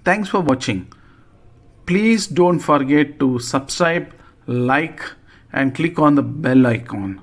Thanks for watching. Please don't forget to subscribe, like, and click on the bell icon.